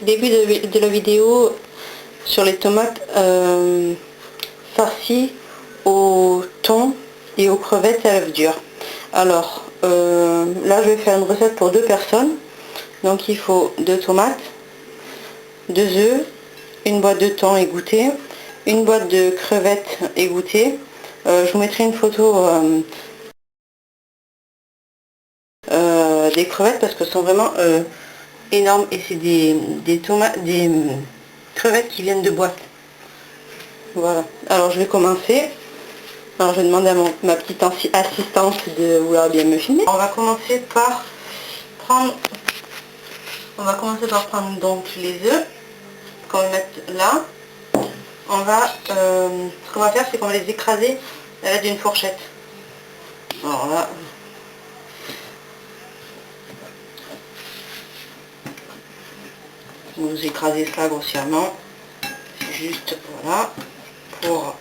début de la vidéo sur les tomates farcies au thon et aux crevettes à l'œuf dur. Alors là je vais faire une recette pour 2 personnes, donc il faut 2 tomates, 2 œufs, une boîte de thon égouttée, une boîte de crevettes égouttées. Je vous mettrai une photo des crevettes parce qu'elles sont vraiment énormes et c'est des tomates, des crevettes qui viennent de boîte. Voilà, alors je vais commencer. Alors je vais demander à ma petite assistante de vouloir bien me filmer. On va commencer par prendre donc les œufs qu'on va mettre là. On va ce qu'on va faire, c'est qu'on va les écraser à l'aide d'une fourchette. Alors là, vous écrasez cela grossièrement, c'est juste voilà pour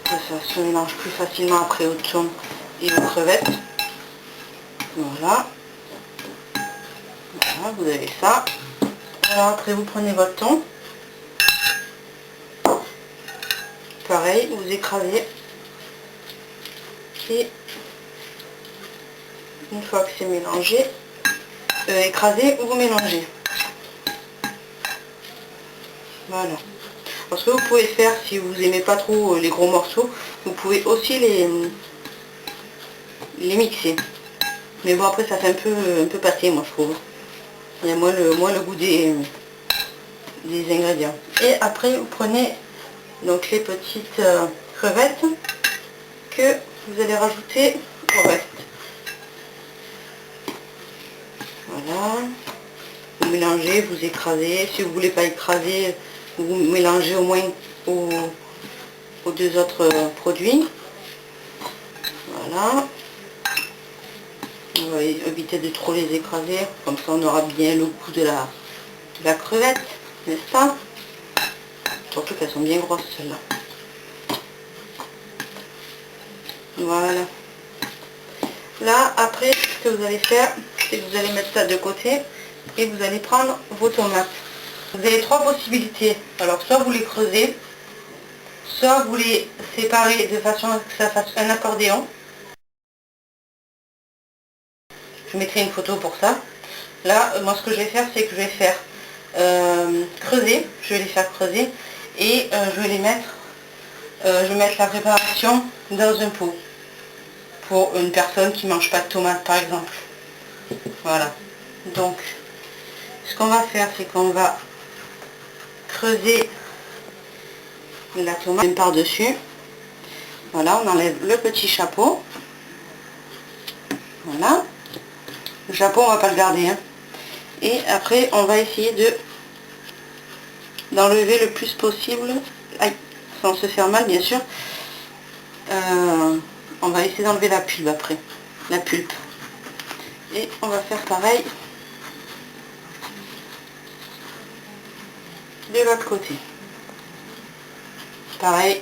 que ça se mélange plus facilement après au thon et aux crevettes. Voilà, voilà, vous avez ça. Alors après vous prenez votre thon, pareil, vous écrasez et une fois que c'est mélangé, écrasez ou vous mélangez. Voilà. Parce que vous pouvez faire, si vous n'aimez pas trop les gros morceaux, vous pouvez aussi les mixer. Mais bon, après ça fait un peu pâté, moi je trouve. Il y a moins le goût des ingrédients. Et après vous prenez donc les petites crevettes que vous allez rajouter au reste. Voilà. Vous mélangez, vous écrasez. Si vous ne voulez pas écraser, vous mélangez au moins aux 2 autres produits. Voilà. On va éviter de trop les écraser, comme ça on aura bien le goût de la crevette, n'est-ce pas? Surtout qu'elles sont bien grosses celles-là. Voilà. Là, après, ce que vous allez faire, c'est que vous allez mettre ça de côté et vous allez prendre vos tomates. Vous avez 3 possibilités. Alors, soit vous les creusez, soit vous les séparez de façon à que ça fasse un accordéon. Je mettrai une photo pour ça. Là, moi ce que je vais faire, c'est que je vais faire creuser, je vais les faire creuser et je vais les mettre, je vais mettre la préparation dans un pot pour une personne qui ne mange pas de tomates par exemple. Voilà. Donc, ce qu'on va faire, c'est qu'on va creuser la tomate par-dessus. Voilà, on enlève le petit chapeau. Voilà. Le chapeau, on va pas le garder. Hein. Et après, on va essayer d'enlever le plus possible, aïe, sans se faire mal bien sûr. On va essayer d'enlever la pulpe après, la pulpe. Et on va faire pareil de l'autre côté. Pareil,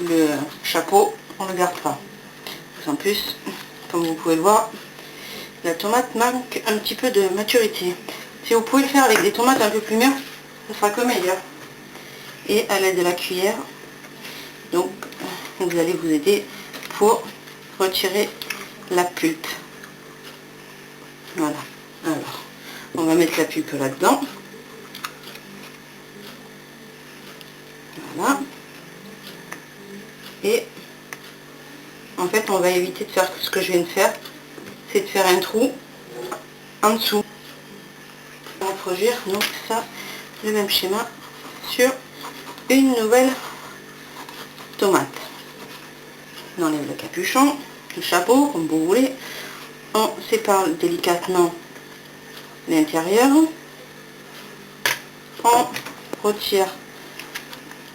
le chapeau, on ne le garde pas. En plus, comme vous pouvez le voir, la tomate manque un petit peu de maturité. Si vous pouvez le faire avec des tomates un peu plus mûres, ce sera que meilleur. Et à l'aide de la cuillère, donc vous allez vous aider pour retirer la pulpe. Voilà. Alors, on va mettre la pulpe là-dedans. Voilà. Et en fait, on va éviter de faire ce que je viens de faire, c'est de faire un trou en dessous. On va reproduire donc ça, le même schéma sur une nouvelle tomate. On enlève le capuchon, le chapeau, comme vous voulez. On sépare délicatement l'intérieur. On retire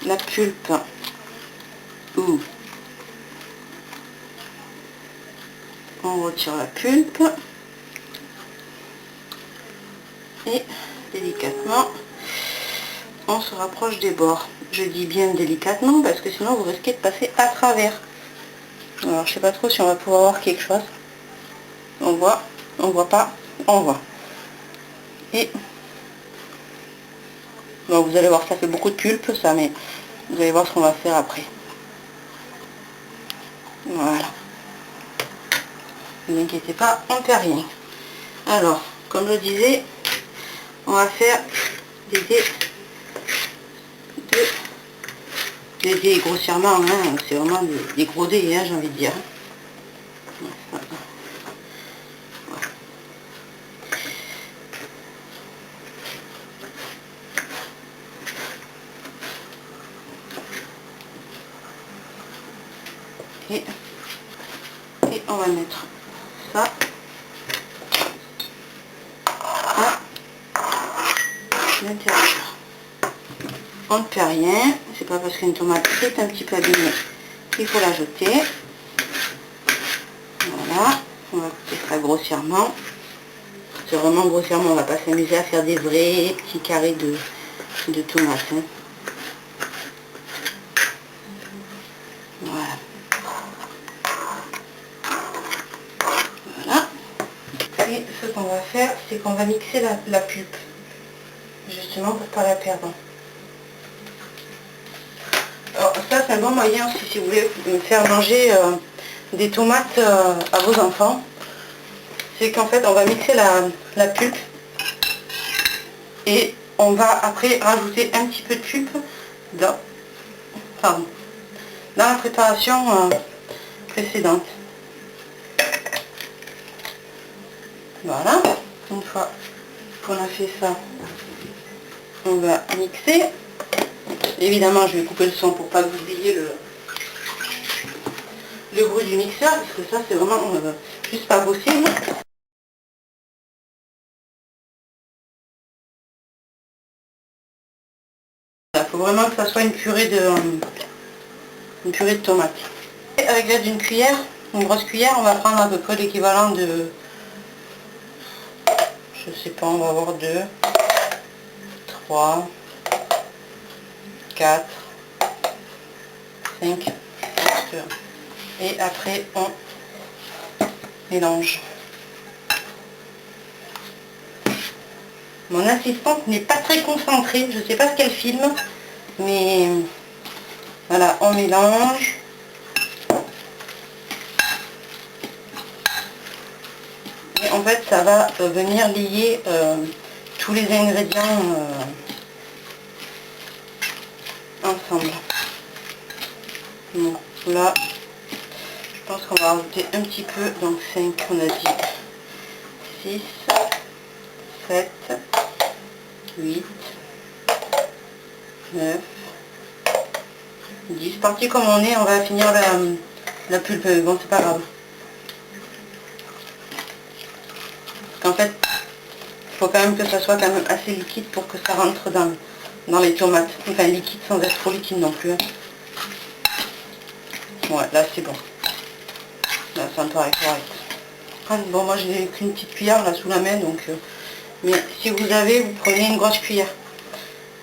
la pulpe ou on retire la pulpe et délicatement on se rapproche des bords. Je dis bien délicatement parce que sinon vous risquez de passer à travers. Alors je sais pas trop si on va pouvoir voir quelque chose. On voit pas, on voit. Et bon, vous allez voir, ça fait beaucoup de pulpe ça, mais vous allez voir ce qu'on va faire après. Voilà. Ne vous inquiétez pas, on ne perd rien. Alors, comme je disais, on va faire des dés grossièrement, hein, c'est vraiment des gros dés, hein, j'ai envie de dire. Et on va mettre ça à l'intérieur. On ne perd rien, c'est pas parce qu'une tomate est un petit peu abîmée qu'il faut la jeter. Voilà, on va couper ça grossièrement. C'est vraiment grossièrement, on va pas s'amuser à faire des vrais petits carrés de tomates. Hein. Voilà. Voilà. Et ce qu'on va faire, c'est qu'on va mixer la pulpe, justement pour ne pas la perdre. Alors ça c'est un bon moyen aussi si vous voulez faire manger des tomates à vos enfants. C'est qu'en fait on va mixer la pulpe et on va après rajouter un petit peu de pulpe dans la préparation précédente. Voilà, une fois qu'on a fait ça, on va mixer. Évidemment je vais couper le son pour pas que vous ayez le bruit du mixeur, parce que ça c'est vraiment juste pas possible. Il faut vraiment que ça soit une purée de tomates. Et avec l'aide d'une cuillère, une grosse cuillère, on va prendre à peu près l'équivalent de, je sais pas, on va avoir 2, 3, 4, 5. Et après on mélange. Mon assistante n'est pas très concentrée, je ne sais pas ce qu'elle filme, mais voilà, on mélange. Et en fait, ça va venir lier tous les ingrédients ensemble. Bon, là, je pense qu'on va rajouter un petit peu, donc 5, on a dit 6, 7, 8, 9, 10. Parti comme on est, on va finir la pulpe. Bon, c'est pas grave. En fait, il faut quand même que ça soit quand même assez liquide pour que ça rentre dans les tomates. Enfin, liquide sans être trop liquide non plus. Hein. Ouais, là c'est bon. Là, ça me paraît correct. Bon, moi j'ai qu'une petite cuillère là sous la main, donc... mais si vous avez, vous prenez une grosse cuillère.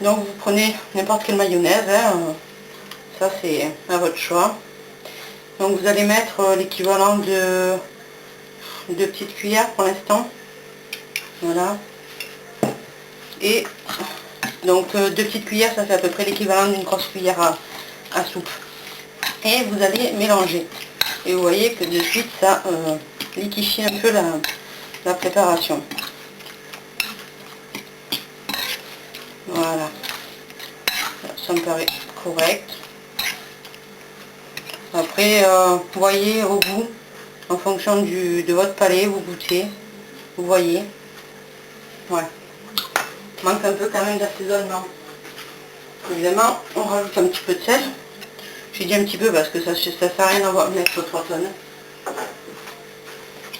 Donc vous prenez n'importe quelle mayonnaise, hein, ça c'est à votre choix. Donc vous allez mettre l'équivalent de 2 petites cuillères pour l'instant. Voilà. Et donc 2 petites cuillères, ça fait à peu près l'équivalent d'une grosse cuillère à soupe. Et vous allez mélanger. Et vous voyez que de suite ça liquéfie un peu la préparation. Voilà. Ça me paraît correct. Après, vous voyez au goût, en fonction de votre palais, vous goûtez, vous voyez. Ouais. Manque un peu quand même d'assaisonnement. Évidemment, on rajoute un petit peu de sel. J'ai dit un petit peu parce que ça sert à rien d'en mettre 3 tonnes.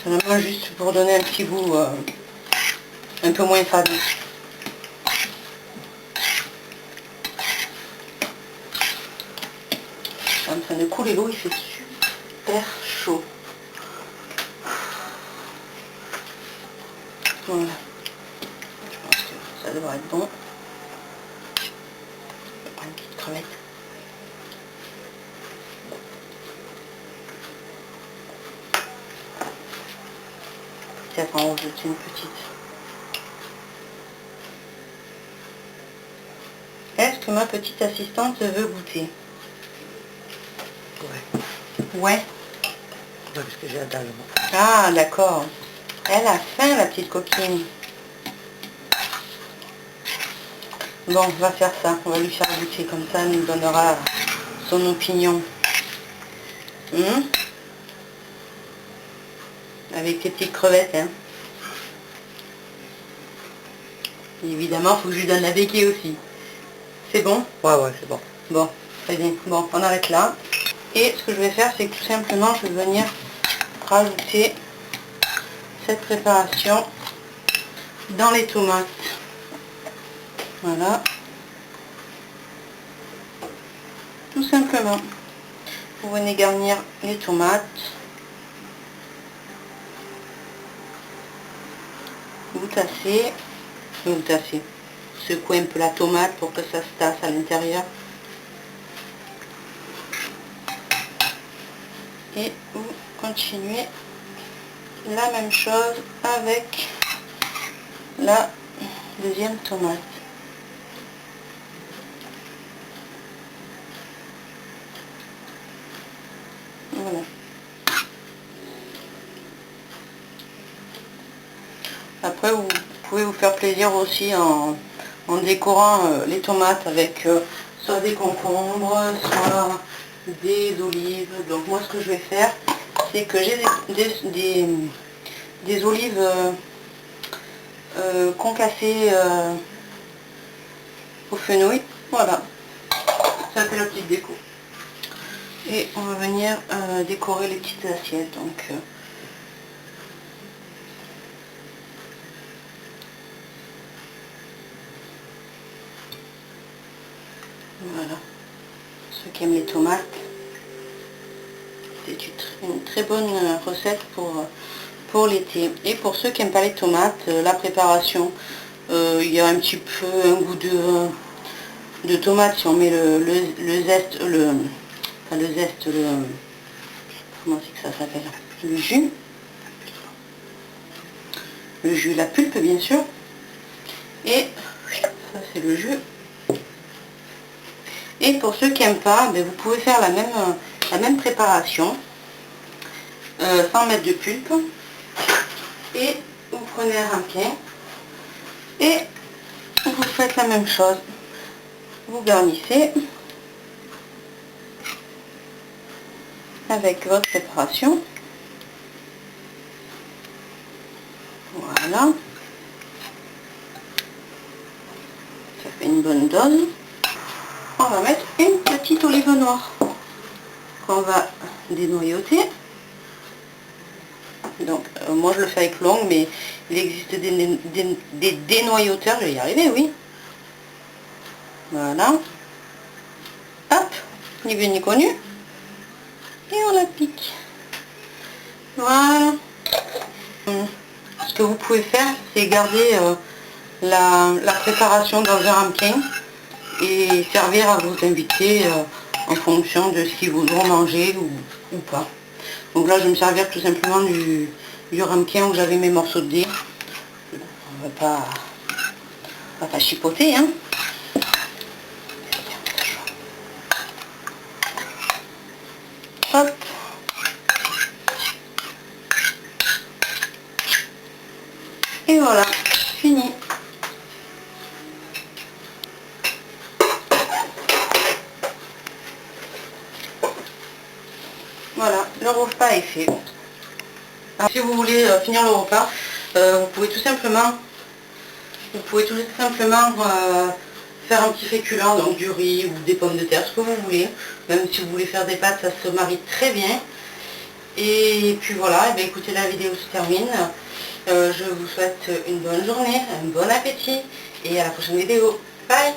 C'est vraiment juste pour donner un petit goût un peu moins fade. C'est en train de couler l'eau, il fait super chaud. Voilà. Je pense que ça devrait être bon. Je vais prendre une petite crevette. Peut-être en rajouter une petite. que ma petite assistante veut goûter. Ouais. Ouais. Ouais, parce que j'ai la dalle, moi. Ah, d'accord. Elle a faim, la petite coquine. Bon, on va faire ça. On va lui faire goûter. Comme ça, elle nous donnera son opinion. Avec tes petites crevettes, hein. Et évidemment, il faut que je lui donne la béquille aussi. C'est bon? Ouais, ouais, c'est bon. Bon, très bien. Bon, on arrête là. Et ce que je vais faire, c'est que tout simplement, je vais venir rajouter cette préparation dans les tomates. Voilà. Tout simplement. Vous venez garnir les tomates. Vous tassez. Vous tassez. Secouez un peu la tomate pour que ça se tasse à l'intérieur. Et vous continuez la même chose avec la deuxième tomate. Voilà. Après, vous pouvez vous faire plaisir aussi en décorant les tomates avec soit des concombres, soit des olives. Donc moi, ce que je vais faire, c'est que j'ai des olives concassées au fenouil. Voilà, ça fait la petite déco. Et on va venir décorer les petites assiettes. Donc voilà, ceux qui aiment les tomates, c'est une très bonne recette pour l'été. Et pour ceux qui n'aiment pas les tomates, la préparation, il y a un petit peu un goût de tomate si on met le zeste, enfin le zeste, comment c'est que ça s'appelle, le jus, la pulpe bien sûr, et ça c'est le jus. Et pour ceux qui n'aiment pas, ben, vous pouvez faire la même préparation sans mettre de pulpe. Et vous prenez un ramequin et vous faites la même chose. Vous garnissez avec votre préparation. Voilà. Ça fait une bonne dose. On va mettre une petite olive noire qu'on va dénoyauter. Donc moi je le fais avec l'ongle, mais il existe des dénoyauteurs, je vais y arriver, oui. Voilà. Hop, ni vu ni connu. Et on la pique. Voilà. Ce que vous pouvez faire, c'est garder la préparation dans un ramequin et servir à vos invités en fonction de ce qu'ils voudront manger ou pas. Donc là, je vais me servir tout simplement du ramequin où j'avais mes morceaux de dés. On va pas chipoter, hein. Hop. Et voilà, fini. Voilà, le repas est fait. Alors, si vous voulez finir le repas, vous pouvez tout simplement faire un petit féculent, donc du riz ou des pommes de terre, ce que vous voulez. Même si vous voulez faire des pâtes, ça se marie très bien. Et puis voilà, et bien, écoutez, la vidéo se termine. Je vous souhaite une bonne journée, un bon appétit et à la prochaine vidéo. Bye!